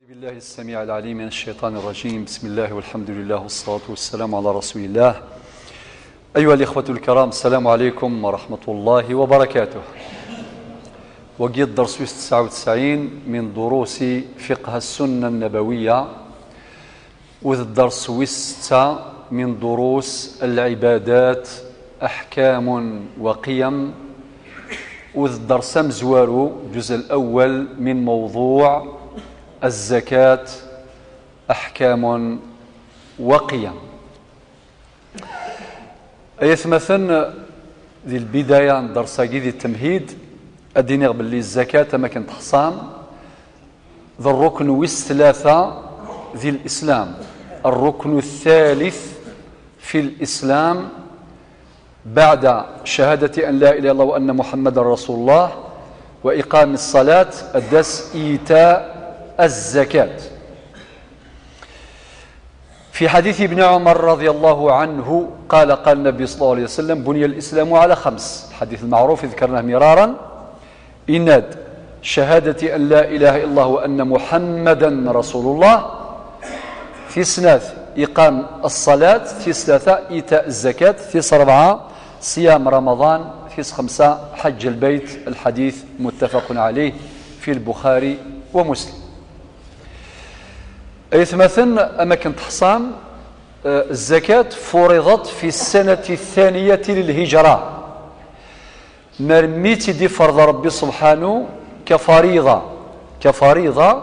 بالله السميع العليم من الشيطان الرجيم. بسم الله والحمد لله والصلاة والسلام على رسول الله. أيها الإخوة الكرام، السلام عليكم ورحمة الله وبركاته. وقيت الدرس 99 من دروس فقه السنة النبوية، وذ الدرس 6 من دروس العبادات أحكام وقيم، وذ الدرس مزوارو الجزء الأول من موضوع الزكاة أحكام وقيم. مثلا ذي البداية ندرس ذي التمهيد أديني باللي الزكاة ما كانت حصان ذا الركن والثلاثة ذي الإسلام، الركن الثالث في الإسلام بعد شهادة أن لا إله إلا الله وأن محمد رسول الله وإقام الصلاة الدس إيتاء الزكاة. في حديث ابن عمر رضي الله عنه قال النبي صلى الله عليه وسلم: بني الإسلام على 5. الحديث المعروف ذكرناه مرارا: إناد شهادة أن لا إله إلا الله وأن محمدا رسول الله، في 3 إقام الصلاة، في 3 إيتاء الزكاة، في 4 صيام رمضان، في 5 حج البيت. الحديث متفق عليه في البخاري ومسلم. مثلا أماكن حصان الزكاة فرضت في السنة الثانية للهجرة، مرميتي دي فرض ربي سبحانه كفريضة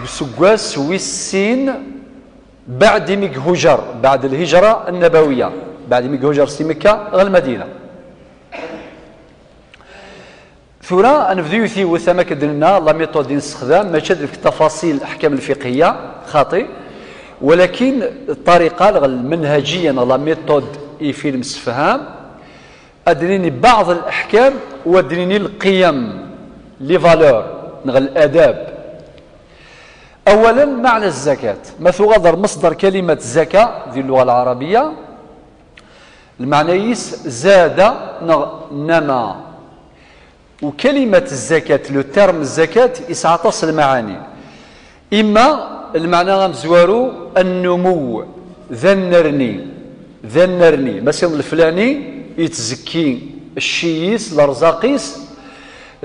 سقواس والسين بعد ميك بعد الهجرة النبوية، بعد ميك هجر سي مكة غير المدينة. ثورة أنفذيو ثي وثما كدلنا لا ميثود نستخدم ماشي في التفاصيل الأحكام الفقهية خاطئ، ولكن الطريقة المنهجية لا ميثود في المستفهام أدريني بعض الأحكام وأدريني القيم لي فالور نغ الآداب. أولا معنى الزكاة، ما تغادر مصدر كلمة زكاة ذي اللغة العربية المعنى يس زاد نما، وكلمة الزكاة لو ترم الزكاة يسعطس المعاني. إما المعنى غمزوارو النمو، ذنرني مثلا الفلاني يتزكي الشيس لرزاقيس،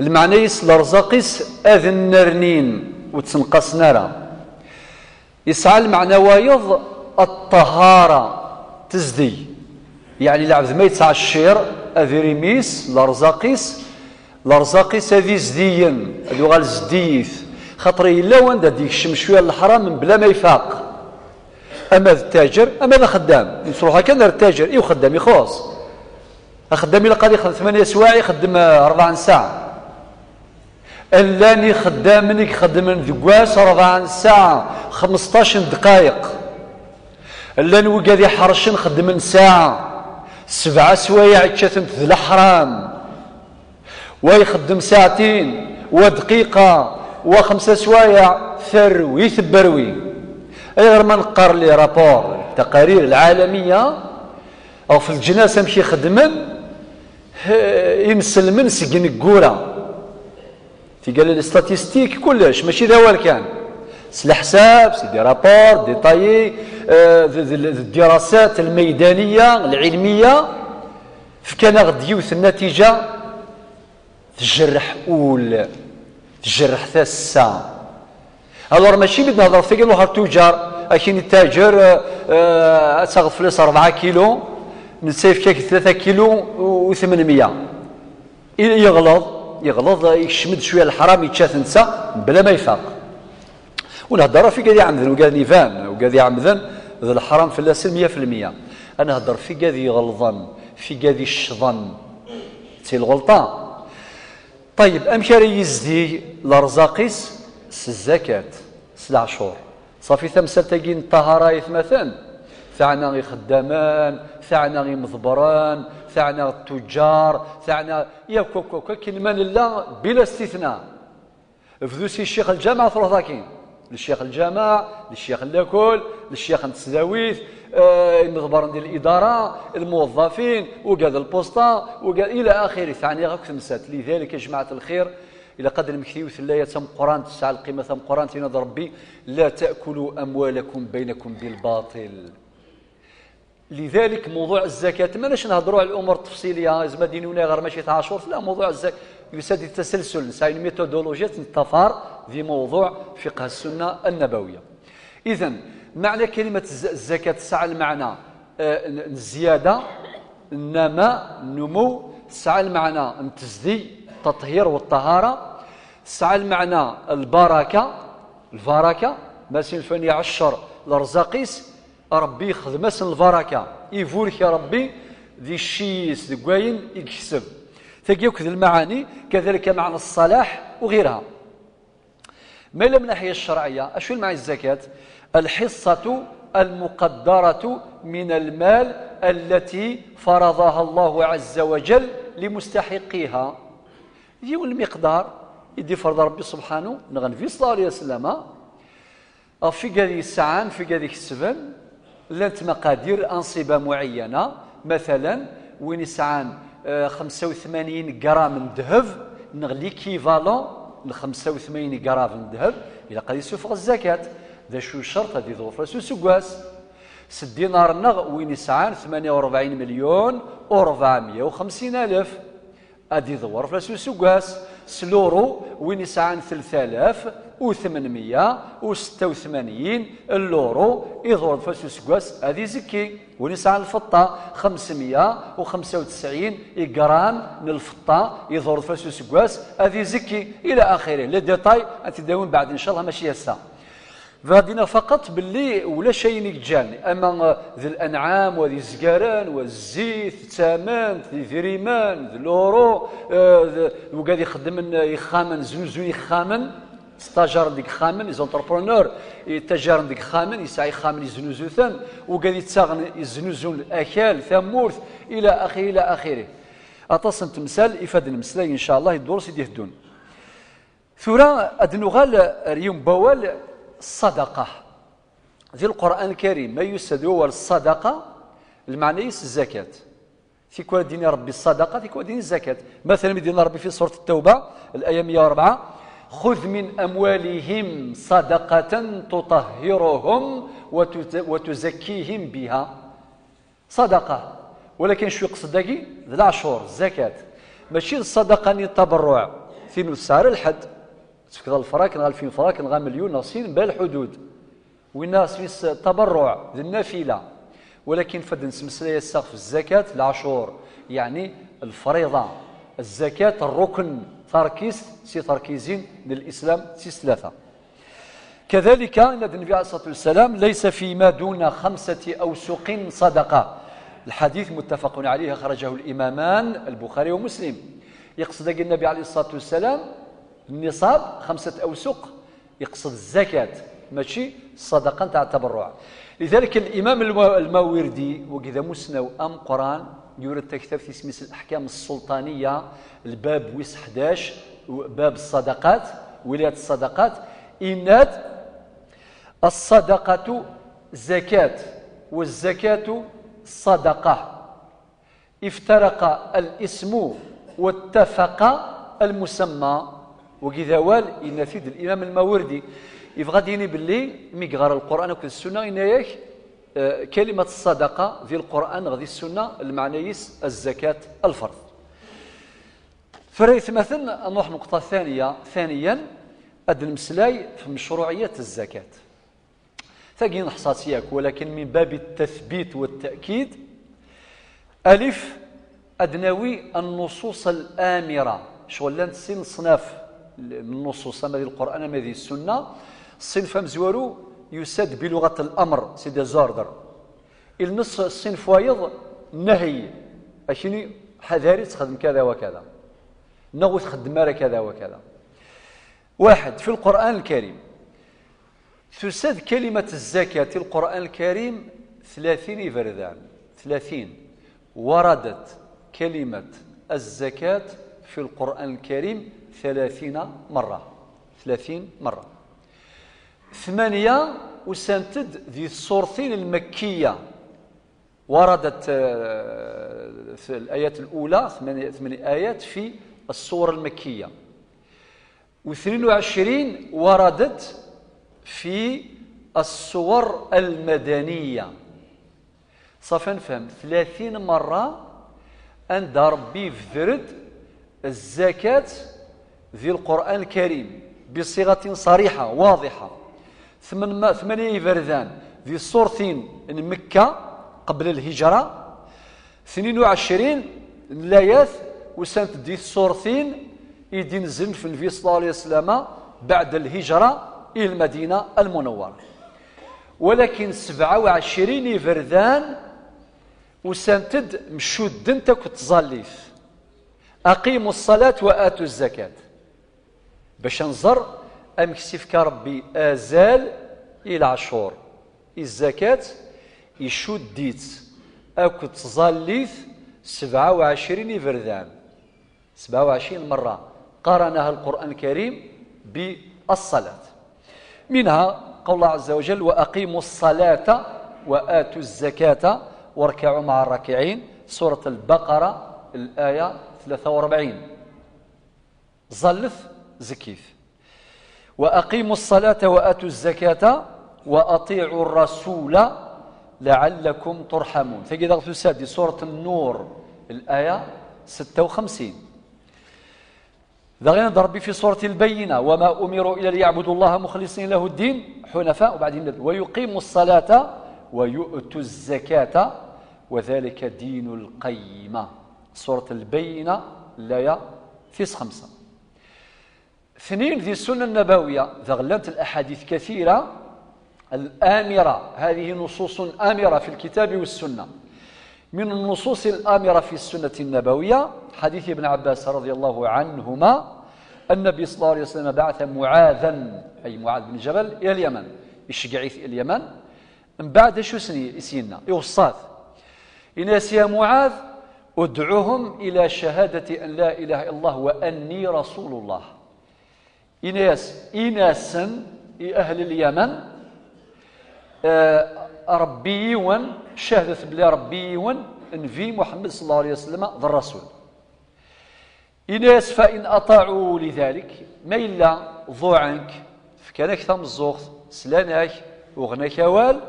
المعنى يس لرزاقيس أذنرنين وتنقص نارا. يسعى المعنى وايض الطهارة تزدي، يعني العبد ما يتسعى الشير أذريميس لرزاقيس هذه زديا هذو غال زديث خاطري إلا وان ديك الشمس شويه الحرام من بلا ما يفاق. أما التاجر أما ذا خدام نصروح هكا التاجر إيو خدام يخلص خدام إلا قال يخدم 8 سوايع يخدم 4 ساعة، اللاني خدام يخدم ذكواس 4 ساعة 15 دقائق، اللاني وقاذي حرشن خدم ساعة 7 سوايع تشاثم ذي الحرام، ويخدم 2 ساعة ودقيقة و5 سوايع ثروي ثبروي. غير ما نقر لي رابور التقارير العالمية أو في الجنازة مشي خدمن يمسلمن سجن الكورة في قال الاستاتيستيك كلش ماشي ذا كان الحساب سيدي رابور ديطايي الدراسات الميدانية العلمية فكان غد يوث النتيجة تجرح تجرح ثاسة. هذا ماشي بدنا نهضر في قالوا التجار اكين التاجر تاخذ فلوس 4 كيلو نسيف كيك 3 كيلو و800 يغلظ يشمد شويه الحرام يتشاث نسا بلا ما يفاق. ونهضر في قاذي عمذن وقاذي فان وقاذي عمذن ذا الحرام في اللاسل 100%. انا هضر في قاذي غلظن في قاذي الشظن تي الغلطه. طيب أمشاري يزدي لرزاقيس الزكاة 7 شهور صافي ثمسة تاقين الطهارة مثلا ثعنا غي خدامان ثعنا غي مضبران ثعنا التجار ثعنا يا كوكوكا كلمان الله بلا استثناء. فذوسي الشيخ الجامع ثلاثة ذاكين للشيخ الجامع للشيخ اللاكل للشيخ التسداويث المضبرين ديال الإدارة الموظفين وقاد البوسطة وقاد إلى آخره. ثاني غاك تمسات. لذلك يا جماعة الخير إلى قدر مكثي وثلاية تم قران تسعى القيمة تم قران تناد ربي لا تأكلوا أموالكم بينكم بالباطل. لذلك موضوع الزكاة ماناش نهضروا على الأمور التفصيلية زعما دينونا غير ماشي تاع عاشور، لا، موضوع الزكاة يساد التسلسل نسعى ميثودولوجيا تنتفار في موضوع فقه السنة النبوية. إذا معنى كلمة الزكاة تسعى المعنى الزيادة، النماء، النمو، تسعى المعنى التزدي، التطهير والطهارة، تسعى المعنى البركة ماشي الفن يعشر الرزاقيس ربي يخدم اسم البركة يفورك يا ربي ذي الشيس ذي قواين يكسب ثقيوك ذي المعاني. كذلك معنى الصلاح وغيرها. ما من الناحية الشرعية أشو المعنى الزكاة؟ الحصة المقدرة من المال التي فرضها الله عز وجل لمستحقيها. يجيو المقدار يدي فرض ربي سبحانه نغنفي صلى الله عليه وسلم في هذه الساعان في هذه السبن لانت مقادير أنصبة معينة. مثلا وين ساعان 85 غرام من ذهب نغلي كيفالون ل 85 غرام من ذهب إلى قد يسوفغ الزكاة. ذا شو الشرط هذه ظروف راسو سكواس 6 دينار نغ وين ساعان 48 مليون و450 ألف هذه ظروف راسو سكواس. سلورو وين ساعان 3886 اللورو يظهر فاسو سكواس هذه زكي. وين ساعان الفطة 595 غرام من الفطة يظهر فاسو سكواس هذه زكي إلى آخره. لي ديتاي أتداون بعد إن شاء الله ماشي هسه. فغادينا فقط باللي ولا شيء يجاني اما ذي الانعام وذي الزقران والزيت الثمن ذي ذريمان ذي الاورو وقاعد يخامن زنوزون يخامن ستاجر ديك خامن لي زونتربرونور يتجار ديك خامن يسعى خامن يزنوزوثن وقاعد يتساغن يزنوزون الاكل ثمورث الى اخره الى اخره. اتصن تمثال افاد المسلاي ان شاء الله يدور سيدي يهدون ثورة ادنوغال اليوم بوال الصدقة في القرآن الكريم ما يسدوا الصدقة المعنى الزكاة. في كل دين ربي الصدقة في كل دين الزكاة. مثلا دين ربي في سورة التوبة الآية 104 خذ من أموالهم صدقة تطهرهم وتزكيهم بها. صدقة ولكن شو يقصد داكي ذي العشور الزكاة ماشي الصدقة التبرع في نسار الحد كذا الفراكن 2000 فراكن غا مليون ناصين بالحدود والناس في التبرع ذي النافله. ولكن فد نسمسلي السقف الزكاه العشور يعني الفريضه الزكاه الركن تركيز سي تركيزين للاسلام سي ثلاثه. كذلك ان النبي عليه الصلاه والسلام ليس فيما دون 5 أوسق صدقه. الحديث متفق عليه خرجه الامامان البخاري ومسلم. يقصد النبي عليه الصلاه والسلام النصاب 5 أوسق يقصد الزكاة ماشي الصدقة تاع التبرع. لذلك الإمام الماوردي وكذا مسنو أم قرآن يورد كتاب في اسم الأحكام السلطانية الباب ويس 11 باب الصدقات ولاية الصدقات إنات الصدقة زكاة والزكاة صدقة افترق الاسم واتفق المسمى. وكذا وال ينفذ الامام الماوردي يبغى ديني باللي ميقرا القران والسنه ان كلمه الصدقه في القران غادي السنه المعنى الزكاه الفرض. فريت مثلا نروح نقطه ثانيا اد المسلاي في مشروعيه الزكاه ثقين نحصاتياك ولكن من باب التثبيت والتاكيد الف ادناوي النصوص الامره شغل نسين صناف من النصوص هذه القرآن هذه السنة الصنف مزورو يساد بلغة الأمر سيدي زاردر النص الصنف وايض نهي أشيني حذاري تخدم كذا وكذا نغوث خدم كذا وكذا. واحد في القرآن الكريم تساد كلمة الزكاة في القرآن الكريم 30 فردان 30 وردت كلمة الزكاة في القرآن الكريم 30 مرة 8 وسنتد ذي الصورتين المكية وردت في الآيات الأولى 8 آيات في الصور المكية و22 وردت في الصور المدنية. صافي نفهم 30 مرة عند ربي فذرد الزكاة في القرآن الكريم بصيغة صريحة واضحة. 8 فردان في صورتين مكة قبل الهجرة، 22 الآيات وسنت دي صورتين يدين نزل في النبي صلى الله عليه وسلم بعد الهجرة إلى المدينة المنورة. ولكن 27 فردان وسنتد مشود انت كتظليف أقيموا الصلاة وآتوا الزكاة باش نزر أمكسيف كربي أزال إلى عشور الزكاة يشود ديت أكو تظليف 27 فردان 27 مرة قارنها القرآن الكريم بالصلاة. منها قول الله عز وجل وأقيموا الصلاة وآتوا الزكاة واركعوا مع الراكعين، سورة البقرة الآية 43. ظلف زكيف وأقيموا الصلاة وآتوا الزكاة وأطيعوا الرسول لعلكم ترحمون. تجد في سورة النور الآية 56. ذا ضرب في سورة البينة وما أمروا إلا ليعبدوا الله مخلصين له الدين حنفاء، وبعدين ويقيموا الصلاة ويؤتوا الزكاة وذلك دين القيمة. سورة البينة الآية 5. 2 ذي السنة النبوية ذا غلانت الأحاديث كثيرة الآمرة، هذه نصوص آمرة في الكتاب والسنة. من النصوص الآمرة في السنة النبوية حديث ابن عباس رضي الله عنهما النبي صلى الله عليه وسلم بعث معاذا أي معاذ بن جبل إلى اليمن يشجع إلى اليمن. من بعد شو سينا يوصات إناس يا معاذ ادعوهم إلى شهادة أن لا إله إلا الله وأني رسول الله. إناسا أهل اليمن ربيون شهدت بلا ربيون انفي محمد صلى الله عليه وسلم ذا الرسول. إناس فإن أطاعوا لذلك ما إلا ضو عنك فكانك ثم الزوخ سلانك وغناك وال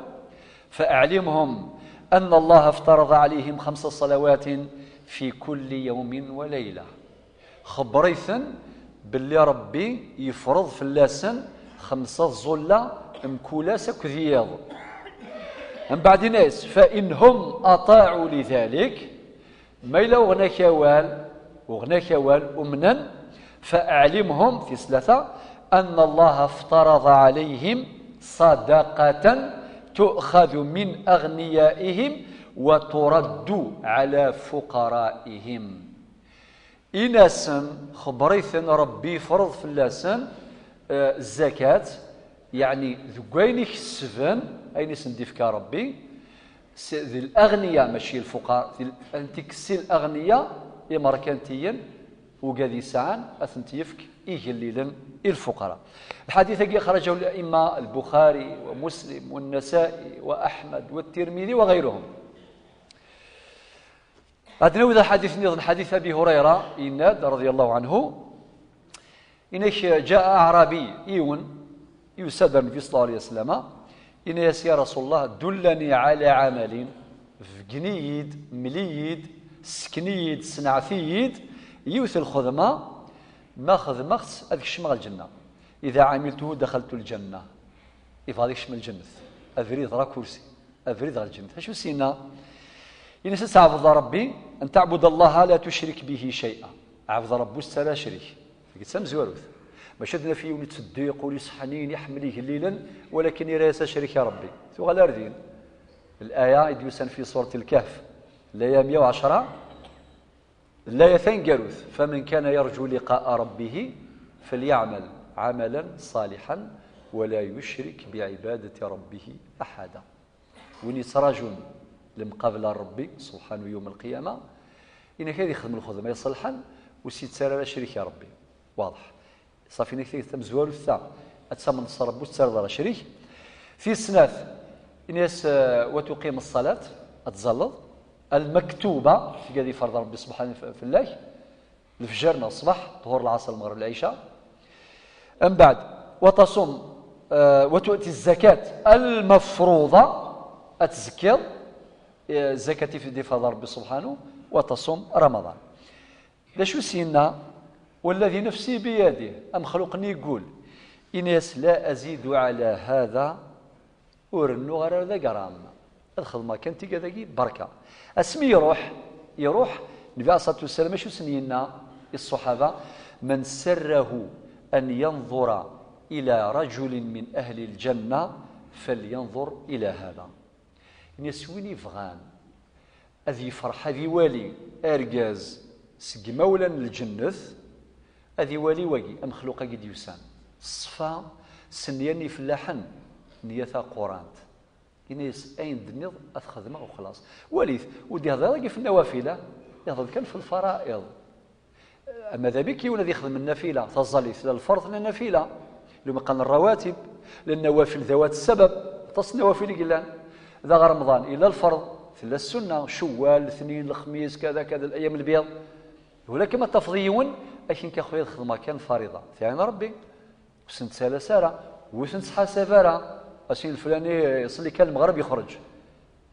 فأعلمهم أن الله افترض عليهم 5 صلوات في كل يوم وليلة. خبريثا باللي ربي يفرض في اللسن 5 ظلة مكولاسة كذياض. من بعد ناس فإنهم أطاعوا لذلك ما إلا وغناك وال أمنا فأعلمهم في 3 أن الله افترض عليهم صدقة تؤخذ من أغنيائهم وترد على فقرائهم. إناسا خبريثا ربي فرض في اللسان الزكاة يعني ذوين السفن أين سنديفك ربي ذي الأغنياء ماشي الفقراء أنت كسي الأغنياء إماركانتيا وقاذي ساعان أثنتيفك إيجليلا الفقراء. الحديث أخرجه الأئمة البخاري ومسلم والنسائي وأحمد والترمذي وغيرهم. أدنو ذا حديث نظن حديث أبي هريرة إناد رضي الله عنه إنك جاء أعرابي يسدر النبي صلى الله عليه وسلم إن يا رسول الله دلني على عمل فقنيد مليد سكنيد صنعثيد يوث الخدمة ما خدمت هذيك الشمال الجنة، إذا عملته دخلت الجنة. إذا شمال الجنة أفريد راه كرسي أفريد راه الجنة. شو سينا إن ستعبد ربي أن تعبد الله لا تشرك به شيئا. عبد ربي لا شريك كتسام زواروث باش ادنا فيه ونتصدق وليصحنين يحمليه ليلا ولكن يراس شريك ربي ثغال اردين. الآية يدوسن في سورة الكهف الآية 110 الآية ثانجروث فمن كان يرجو لقاء ربه فليعمل عملا صالحا ولا يشرك بعبادة ربه أحدا. ونسرجون لمقابل ربي سبحانه يوم القيامة إنك هذه يخدم الخدمة يصلحا وسيتسارى لا شريك يا ربي واضح. صافي نكثير تم زوال الثا أتسمى نصر ربو تسارى لا شريك في السناث الناس وتقيم الصلاة أتزلط المكتوبة في قضية فرض ربي سبحانه في الله الفجر الصباح ظهر العصر المغرب العشاء أم بعد وتصوم وتؤتي الزكاة المفروضة أتزكي الزكاة في فضل ربي سبحانه وتصوم رمضان. لشو سينا والذي نفسي بيده أم خلقني يقول إنيس لا أزيد على هذا ورنو غير هذا قرام الخدمة كانت كذاكي بركة اسمي يروح النبي عليه الصلاة والسلام شو سنينا الصحابة من سره أن ينظر إلى رجل من أهل الجنة فلينظر إلى هذا. يسويني فغان أذي فرح أذي والي أرجاز سجمولا الجنث أذي والي وجي أمخلوق قد يسان الصفا سنياني في اللحن نيثا قرانت إنيس أين دنيض أتخدمه وخلاص وليث ودي هذا في النوافل يهضر كان في الفرائض. أما ذبك ولا يخدم النافلة تظليث للفرض للنافلة لما قال الرواتب للنوافل ذوات السبب تصل نوافل قلان إذا رمضان إلى الفرض إلى السنة شوال الاثنين الخميس كذا كذا الأيام البيض ولكن ما تفضيون أكين كأخويا الخدمة كان فريضة ثاني ربي وسنت سالة وسنت حسافرة أسين الفلاني يصلي كان المغرب يخرج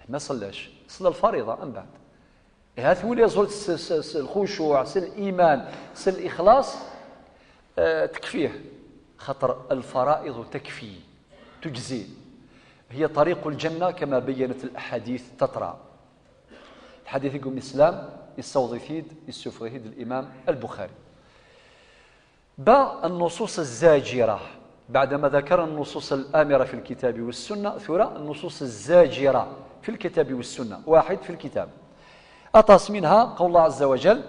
ما صلاش صلى الفريضة أم بعد هذا هو اللي يزول الخشوع سل الإيمان سل الإخلاص تكفيه خطر الفرائض تكفي تجزي هي طريق الجنة كما بينت الأحاديث تترى. الحديث يقول الإسلام السوضيفيد السفرهيد الإمام البخاري النصوص الزاجرة بعدما ذكر النصوص الآمرة في الكتاب والسنة ثورة النصوص الزاجرة في الكتاب والسنة واحد في الكتاب أطاس منها قول الله عز وجل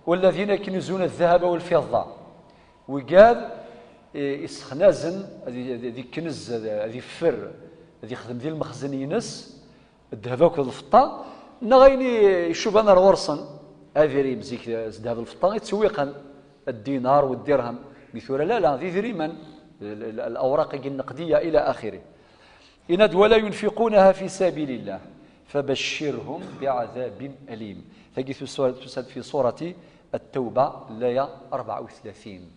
والذين يكنزون الذهب والفضة وقال إسخنازن هذه كنز هذه فر هذه يخدم ديال المخزن ينس الذهب والفضة نغيني يشوف أنا الورصن هذه ريم زيك الذهب والفضة يتسويقا الدينار والدرهم مثورة لا هذه ريما الأوراق النقدية إلى آخره إن ولا ينفقونها في سبيل الله فبشرهم بعذاب أليم تجد في سورة التوبة الآية 34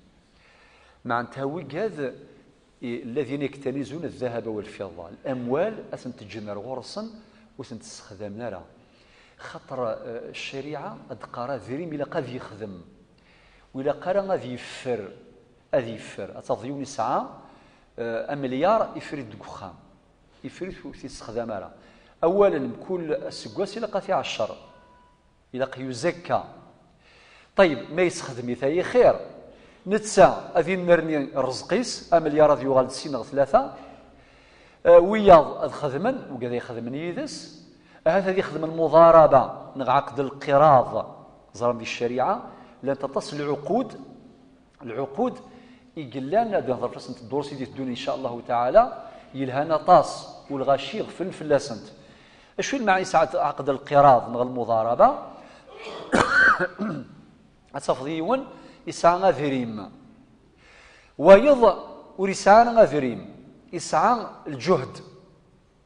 مع تهوي هذا الذين يكتنزون الذهب والفضة الأموال أثن تجمر غرصا وثن تستخدم نارا خطر الشريعة أدقارا ذريم إلى قد يخدم وإلى قرا غادي يفر أذي يفر أتضيوني ساعة مليار يفرد دخان يفرد في استخدام نارا أولا كل السقواس إلى قاطع 10 إلى يزكى طيب ما يستخدم ثاني خير نتسا أذي نرني الرزقيس مليار ذي يغال سين 3 وياض الخدمن وكذا يخدمن يدس هذا يخدم المضاربة نعقد القراض زرم دي الشريعة لن تتصل العقود يقلنا ده ظرف سنت الدور سيدي الدنيا إن شاء الله تعالى يلهنا طاس والغاشي غفل في اللاسنت اش فين معنى ساعة عقد القراض نغ المضاربة أتصفضيون يسعى غذريم ويض ورسعى غذريم يسعى الجهد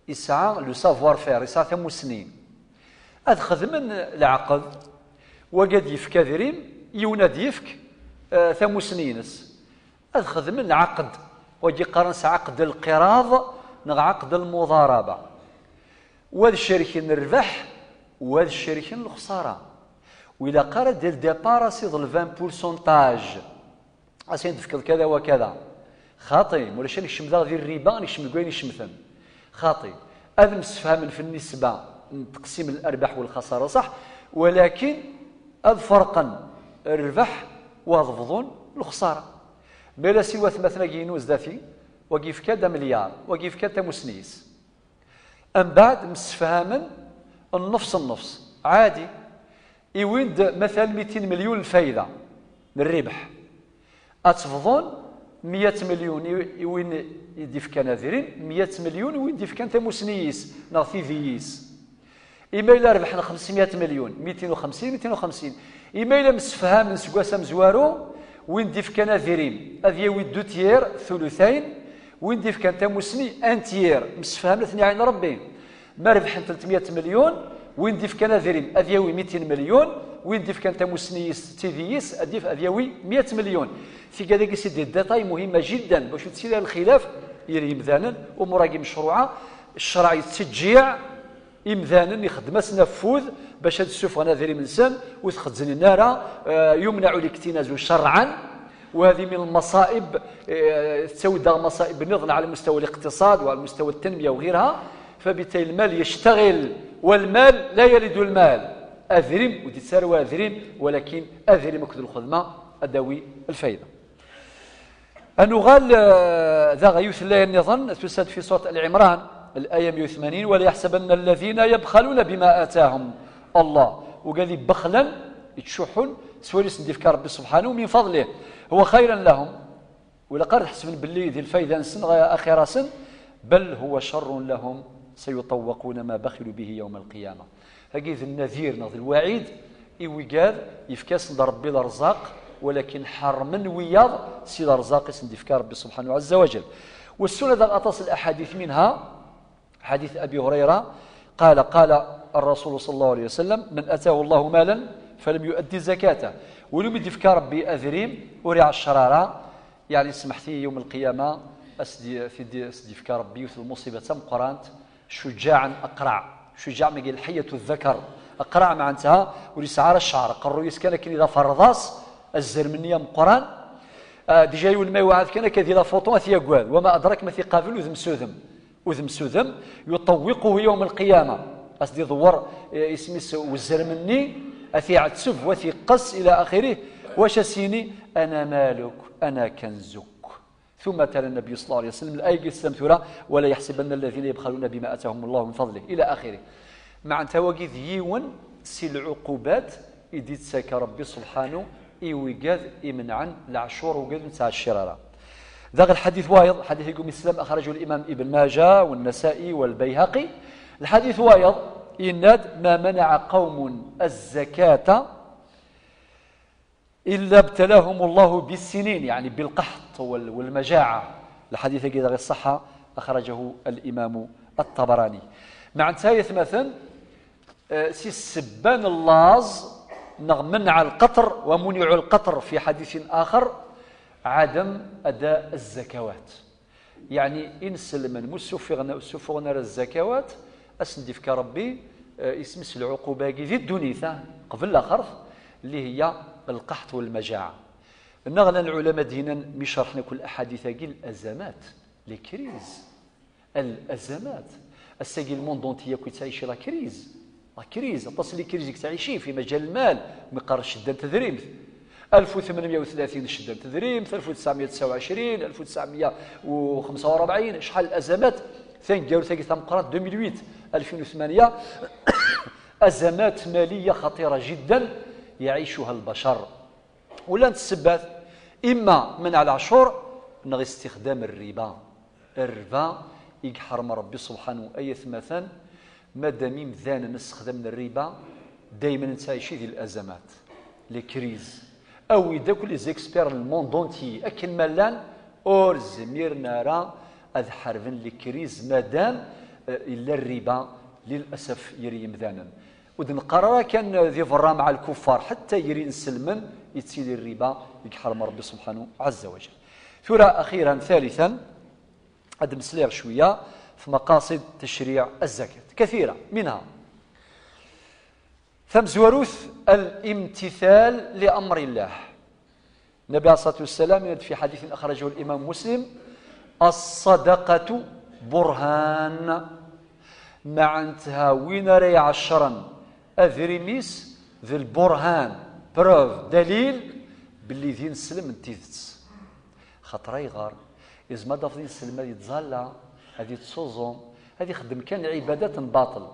يسعى لو سافوار فير يسعى ثمو سنين أدخذ من العقد وقد يفك ذريم يوناد يفك ثمو سنينس أدخذ من العقد وجي قرنس عقد القراض نغ عقد المضاربة وهذا الشريكين الربح وهذا الشريكين الخسارة وإلا قرد ديال ديبار سيض 20% أسين تفكر كذا وكذا خاطي مولاش نشم ذا ذي الربا نشم كوين نشمثن خاطي هذا مستفهم في النسبة تقسيم الأرباح والخسارة صح ولكن هذا فرقا الربح وهذا الخسارة بلا سوى مثلا جينوز ذاتي وكيف كذا مليار وكيف كذا مسنيس أم بعد مستفهما النفس عادي يويند مثلا 200 مليون الفايدة للربح أتفضون 100 مليون يوين يديف كان ناذرين 100 مليون وين يديف كان تموسنيس نغثي ذيس إما إلا ربحنا 500 مليون 250 إما إلا مسفها من سكواسا مزوارو وين يديف كان ناذرين أذي وين دو تيير ثلثين وين يديف كان تموسني ان تيير مسفها من 2 عين ربي ما ربحنا 300 مليون وين يديف كان ناذرين أذي 200 مليون وين ديف كانت مسنيس تيديس اديف اديوي 100 مليون في كذا كيسيدي الديتاي مهمه جدا باش تسير الخلاف يري مذانا ومراقي مشروعه الشرع يتشجيع إمذانا يخدم نفوذ باش هاد السفغ ناذري من سن وتخزن النار يمنع الاكتناز شرعا وهذه من المصائب تسود مصائب نظن على مستوى الاقتصاد وعلى مستوى التنمية وغيرها فبالتالي المال يشتغل والمال لا يلد المال أذرم ودي تساروا أذرم ولكن أذرم أكد الخدمة أدوي الفايدة أنه غال ذا غيوث الله النظن تسد في سورة العمران الآية 180 ولا يحسبن الذين يبخلون بما آتاهم الله وقال لي بخلا يتشحون سواليس نديفك ربي سبحانه من فضله هو خيرا لهم ولا قال حسب باللي ذي الفايدة سن أخيرا سن بل هو شر لهم سيطوقون ما بخلوا به يوم القيامة هكذا النذير نظر الوعيد إيوغاد يفكاس ند ربي الأرزاق ولكن حرما وياض سي الأرزاق سنديفك ربي سبحانه عز وجل والسنة ذا الأطاس الأحاديث منها حديث أبي هريرة قال الرسول صلى الله عليه وسلم من أتاه الله مالا فلم يؤدي زكاته ولم يدفك ربي أذريم ورع الشرارة يعني سمحتي يوم القيامة أسدفك ربي في المصيبة تم قرانت شجاعا أقرع شجاع ما قال حية الذكر أقرع معناتها وليسعار الشعر قرروا يسكن لكن إذا فرضاس الزرمنية مقران ديجا يقول ما يوعد كان كذي لا فوطون ثيا قواد وما أدرك ما ثي قابل وذم سوذم يطوقه يوم القيامة أسدي ضور اسمي والزرمني أثي عتسف وثي قص إلى آخره وشسيني أنا مالك أنا كنزك ثم تلا النبي صلى الله عليه وسلم الآية السمثورة ولا يحسبن الذين يبخلون بما أتاهم الله من فضله إلى آخره مع تواجد يون سي العقوبات إدي تساك ربي سبحانه إيوغاد إمنعا العشور وقاد نتاع الشرارة ذاك الحديث وايض حديث يقوم السلام أخرجه الإمام ابن ماجه والنسائي والبيهقي الحديث وايض إناد ما منع قوم الزكاة إلا ابتلاهم الله بالسنين يعني بالقحط والمجاعة الحديث كذا الصحة أخرجه الإمام الطبراني مع انتهاية مثلا سي السبان اللاز منع القطر ومنع القطر في حديث آخر عدم أداء الزكوات يعني إن سلمن مسفغنا الزكوات أسندف كربي اسمس العقوبة ذي الدنيثة قبل الآخر اللي هي القحط والمجاعة نغلى العلماء دينا مش شرحنا كل أحاديث الأزمات الأزمات الساقي الموندونتية كي تعيش لا كريز تصل لي كريز تعيشي في مجال المال مقار الشدة تدريم 1830 الشدة تدريم 1929 1945 شحال الأزمات ثاني جاور ثاني تمقرات 2008 2008 أزمات مالية خطيرة جدا يعيشها البشر ولا نتسبات إما منع العشور نغي استخدام الربا يحرم ربي سبحانه أي مثلا مادام مذانا نستخدم الربا دائما نتعيشي ذي الأزمات لي كريز أو إذا كل زيكسبير الموندونتي أكن مالان أور زمير نارا أذ حرفن لي كريز مادام إلا الربا للأسف يري مذانا ودن قرار كان ذي فرا مع الكفار حتى يري نسلمن يتسيد الربا يحرم ربي سبحانه عز وجل ثورة أخيرا ثالثا عدم سلير شوية في مقاصد تشريع الزكاة كثيرة منها ثمزوروث الامتثال لأمر الله النبي عليه الصلاة والسلام في حديث أخرجه الإمام مسلم الصدقة برهان مع انتهى وينري عشرا أذريميس ذي البرهان بروف دليل باللي ذي نسلم انتيذت خطري غار إذا ما دافضين السلم هذه تزالا هذه تصوزون هذه خدم كان عبادات باطل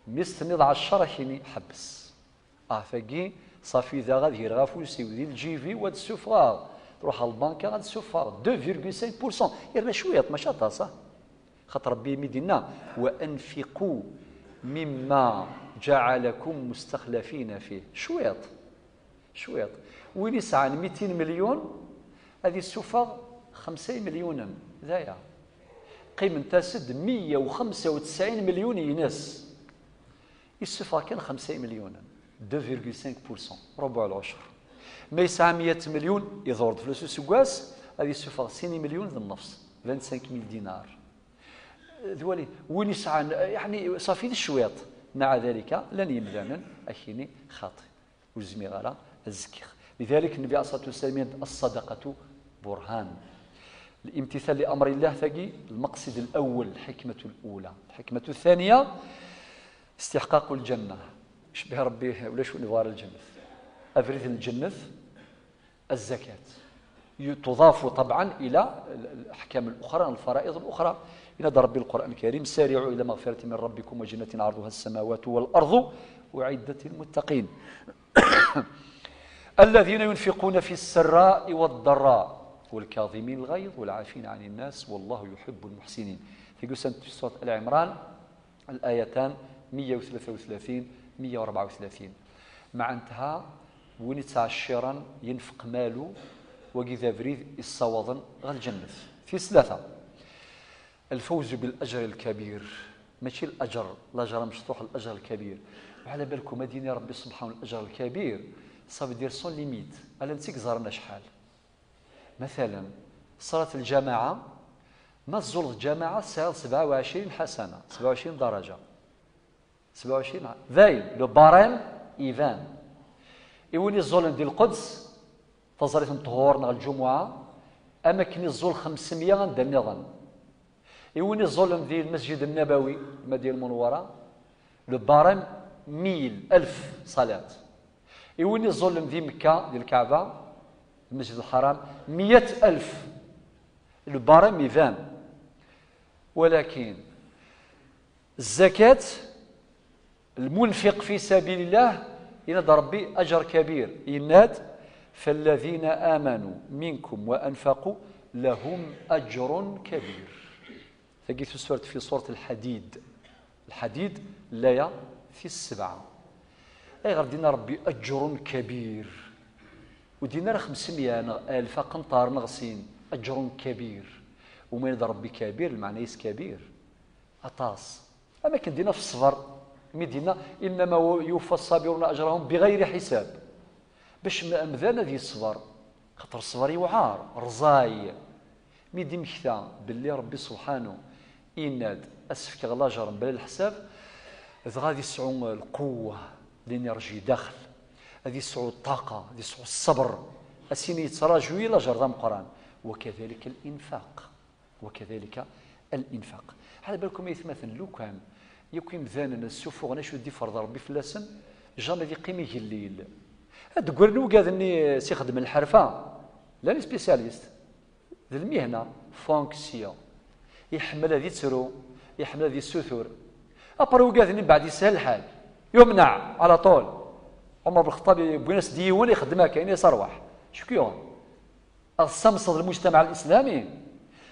مستنض عشرة حيني حبس فاقي صافي ذا غادي يرغفو يسيودي الجيفي واد السفار تروح البنك غادي السفار 2.5% يرنا شويه ماشي طاسه خاطر ربي مدينا وانفقوا مما جعلكم مستخلفين فيه شويط وين يسعى 200 مليون هذه السفار 5 مليونا ذايا قيمة تسد 195 مليون يناس السفار كان 5 مليونا 2.5%، ربع العشر. ما يسعى 100 مليون يضرب فلوس سكواس، هذه يسوفر 2 مليون ذي النفس، 25,000 دينار. ذولي وين يسعى يعني صافي الشويط. مع ذلك لن يمدانا أكيني خاطئ وزميغالا الزكيخ. لذلك النبي عليه الصلاة والسلام الصدقة برهان، الامتثال لأمر الله ثقي المقصد الأول، الحكمة الأولى. الحكمة الثانية استحقاق الجنة. شبه ربي ولا شو نوار الجنة، أفريد الجنة الزكاة تضاف طبعا إلى الأحكام الأخرى، الفرائض الأخرى. ينادى ربي القرآن الكريم: سارعوا إلى مغفرة من ربكم وجنة عرضها السماوات والأرض وعدة المتقين الذين ينفقون في السراء والضراء والكاظمين الغيظ والعافين عن الناس والله يحب المحسنين. في سورة آل عمران الآيتان 133 134. مع انتهى وين تعشرا ينفق ماله وكذا بريد الصوضا غير الجنة في ثلاثة: الفوز بالأجر الكبير، ماشي الأجر مشطوح، الأجر الكبير. وعلى بالكم مدينة ربي سبحانه الأجر الكبير صافي دير سون ليميت. ألا نتيك زارنا شحال مثلا صلاة الجماعة، ما الزول الجماعة سال 27 حسنة، 27 درجة، 27 ذاين لو باريم إيفان. إوني الزول ديال القدس تزريت الطهور نهار الجمعة، أما كني الزول 500 غندا النظام. إوني الزول ديال المسجد النبوي المدينة المنورة لو باريم 1000 صلاة. إوني الظلم دي مكة ديال الكعبة المسجد الحرام 100,000 البارم ميفان. ولكن الزكاة المنفق في سبيل الله ينادى ربي أجر كبير، يناد: فالذين آمنوا منكم وأنفقوا لهم أجر كبير. تجي في سورة الحديد، الحديد لا في 7. أي غير دينا ربي أجر كبير، ودينا 500,000 قنطار نغسين، أجر كبير. وما ينادى ربي كبير المعنى يس كبير أطاس. أما كان دينا في الصبر مدينة إنما يوفى الصابرون أجرهم بغير حساب، باش مذانا ذي الصبر، خاطر الصبر يوعار رزاي ميدي مكتا باللي ربي سبحانه إناد أسفك غلاجر بلا الحساب. غادي يسعوا القوة الانرجي داخل، غادي يسعوا الطاقة، غادي يسعوا الصبر، أسيني يتراجعوا إلى جرذام قران. وكذلك الإنفاق، وكذلك الإنفاق. على بالكم يتمثل لو كان يكون ذانا السفوغ نشو دي فرض ربي فلاسن جامي ذي قيمي الليل. تقول نو قاذني سيخدم الحرفة لا سبيسياليست ذي المهنة فونكسيون، يحمل هذه تسرو، يحمل هذه السثور. أبرو قاذني بعد يسهل الحال يمنع على طول. عمر بن الخطاب بناس ديوان يخدمها كاين يصرح شكيون السمصد المجتمع الإسلامي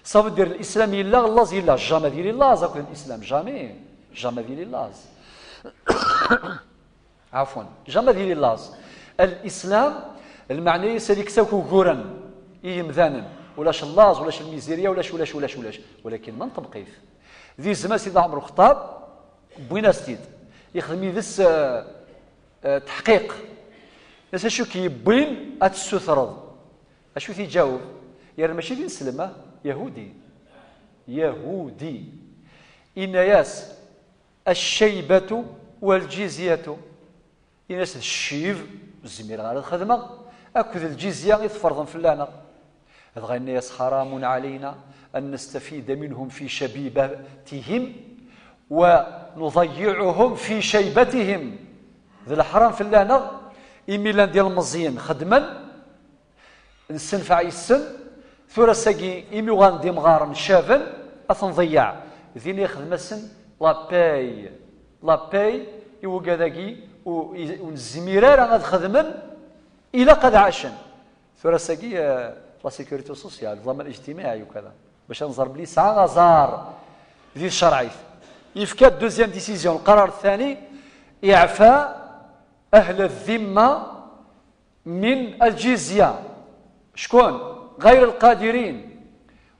صافي دير الإسلامي لا غلاز يلا جامي ديال اللاز أكل الإسلام جامي ديال اللاز عفوا جامي ديال اللاز. الإسلام المعنى يسالك سوكو غورن يمذانا ولاش اللاز ولاش الميزيريا ولاش ولكن ما نطبقيف ذي زمان سيدنا عمر بن الخطاب بويناس تيد يخدم يدس تحقيق ناس شو كيبين اتسثرض اشو تيجاوب يا ماشي دين سلمه يهودي إن ياس الشيبة والجزية يناس الشيف الزمير على الخدمة أكد الجزية يتفرضن فلانا. هذا غير ياس حرام علينا أن نستفيد منهم في شبيبتهم ونضيعهم في شيبتهم. ذا الحرام فلانا إيميلان ديال المزيان خدما نسنفع السن ثورة ساقي إيمي غاندي مغارن شافن أثنضيع ذيني يخدم السن لا باي يوقع ذاكي ونزميرار غاد خدما إلى قد عاشن ثورة ساقي لا سيكوريتي سوسيال الضمان الاجتماعي وكذا باش نزر بلي ساعة غزار ذي الشرعي يفكات دوزيام ديسيزيون. القرار الثاني إعفاء أهل الذمة من الجزية. شكون؟ غير القادرين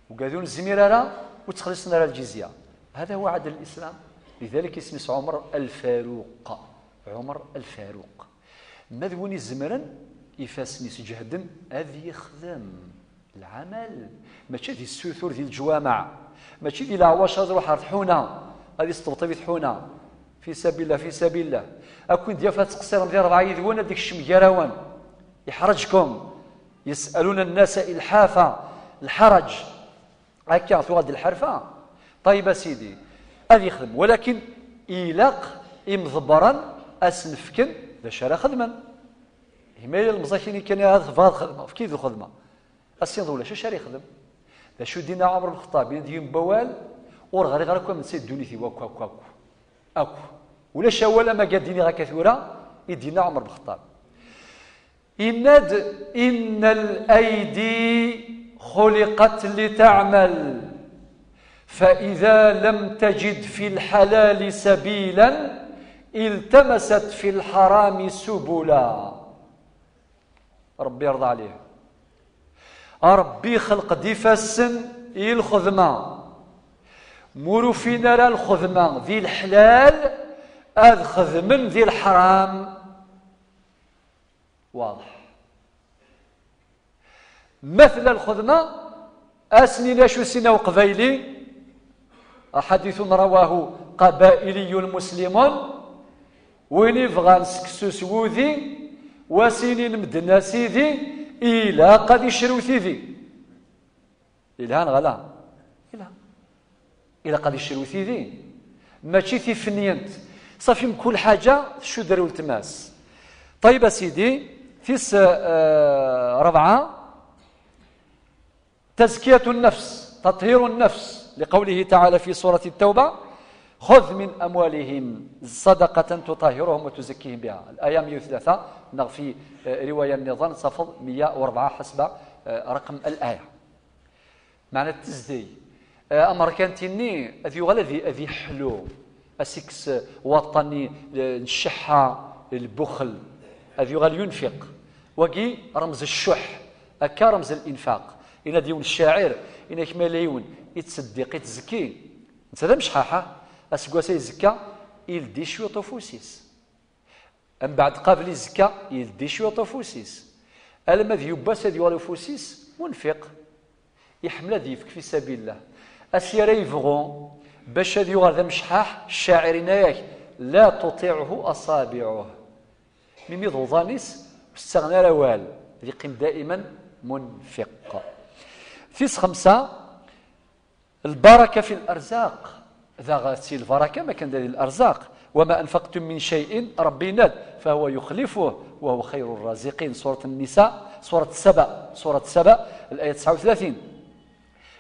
وقاذون الزميرارة وتخلصنا على الجزية. هذا هو عدل الإسلام. لذلك اسمه عمر الفاروق. عمر الفاروق ما ذوين الزمرن يفاسني سجهدن أذي يخدم العمل ماشي ذي السثور ذي الجوامع ماشي ذي العواشر روح رحونا هذه استبطبي حونا في سبيل الله في سبيل الله أكون ديافات تقصير مدير 4 يذوون هذيك الشمجراوان يحرجكم يسألون الناس إلحافا الحرج هكا ثواد الحرفة طيب سيدي هذه يخدم ولكن إيلاق إمضبرا أسنفكن ذا شارع خدما هما المزاكين كان هذا خدمة في كيف الخدمة السيد ولا شو شارع يخدم ذا شو دينا عمر بن الخطاب يديهم بوال ورغري غير من سيد دونيتي واكو واكو واكو اكو ولا شاولا ما قاديني غا كثورة يدينا عمر بن الخطاب إن الأيدي خلقت لتعمل فإذا لم تجد في الحلال سبيلا التمست في الحرام سبلا ربي يرضى عليه ربي خلق ديفاسن الخدمة مورو فينا راه الخدمة ذي الحلال أذ خدمن ذي الحرام واضح مثل الخدمة أسنين شو سنة وقبيلي حديث رواه قبائلي مسلم وين يبغى نسكسو سوذي وسنين مدنا سيدي إلا قد يشرو ثيذي إلا غلا إلا قد يشرو ثيذي ماشي في فنينت صافي من كل حاجة شو داروا التماس طيب سيدي تيس 4 تزكية النفس تطهير النفس لقوله تعالى في سورة التوبة خذ من أموالهم صدقة تطهرهم وتزكيهم بها الآية 103 في رواية النظام صفر 104 حسب رقم الآية معنى التزدي أمريكانتيني أذي غلا أذي حلو أسيكس وطني الشحة البخل أذي غلا ينفق وقي رمز الشح أكا رمز الإنفاق إن ديون الشاعر إن كماليون يتصدق يتزكي انت هذا مش حاحة أسقواسا يزكى يلدي شوية طفوسيس أم بعد قابل يزكى يلدي شوية طفوسيس ألما ذي يباس ذي ولفوسيس منفق يحمل ذي يفك في سبيل الله أسيرا يفغون باش ذي يغرد مشحاح الشاعرين ياك لا تطيعه أصابعه ميمي ظانيس واستغنى روال يقيم دائما منفق فيس 5 البركة في الأرزاق ذا غاسي البركة ما كان دليل الأرزاق وما أنفقتم من شيء ربي ند فهو يخلفه وهو خير الرازقين سورة النساء سورة سبأ الآية 39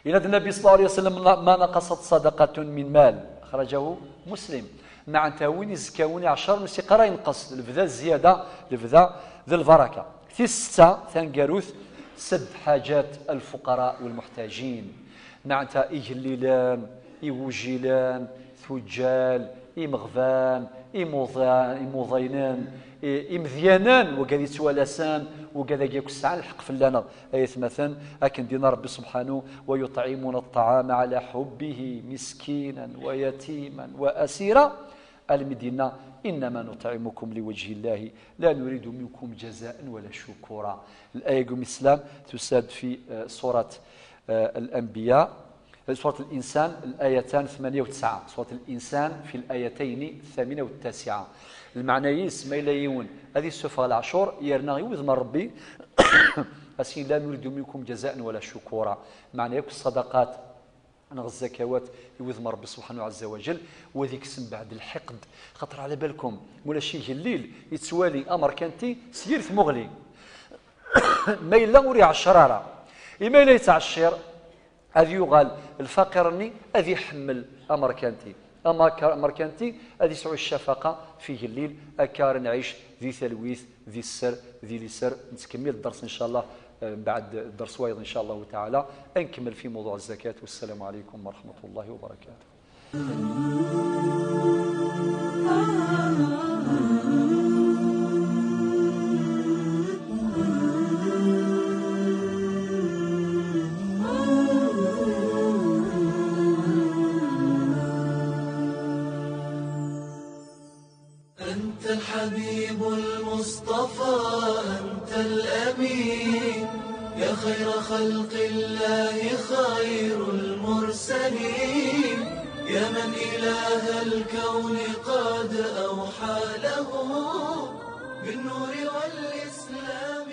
إلى النبي صلى الله عليه وسلم ما نقصت صدقة من مال أخرجه مسلم مع تاوين زكاوني 10 نسيقرا ينقص البذا الزيادة البذا ذي البركة في 6 ثانقاروث سد حاجات الفقراء والمحتاجين نعنتا إيهليلان إيوجيلان ثجال إمغفان إموضينان إمذيانان وقد يتوالسان وقد يكسعان الحق في اللنا أيث مثلا أكن دينا ربي سبحانه ويطعمون الطعام على حبه مسكينا ويتيما وأسيرا المدينة إنما نطعمكم لوجه الله لا نريد منكم جزاء ولا شكورا الآية قم الإسلام تساد في سورة الأنبياء سورة الإنسان الآيتان 8 و9 سورة الإنسان في الآيتين 8 و9 المعنى يسمى إليون هذه السفرة العشور يرنا يوذم ربي أسين لا نريد منكم جزاء ولا شكورا معنى يكون الصدقات نغ الزكوات يوذم ربي سبحانه عز وجل وذيك سن بعد الحقد خطر على بالكم ولا شي الليل يتسوالي أمر كانتي سيرث مغلي ما إلا وري عشرارة إما إلا يتعشر هذي يغال الفقرني هذي يحمل أمريكانتي أمريكانتي هذي يسعو الشفقة فيه الليل أكار نعيش ذي ثلويث ذي السر ذي لسر نتكمل الدرس إن شاء الله بعد الدرس وايضا إن شاء الله تعالى نكمل في موضوع الزكاة والسلام عليكم ورحمة الله وبركاته. أنت الحبيب المصطفى المصطفى أنت الأمين، يا خير خلق الله خير المرسلين، يا من إله الكون قد أوحى له بالنور والإسلام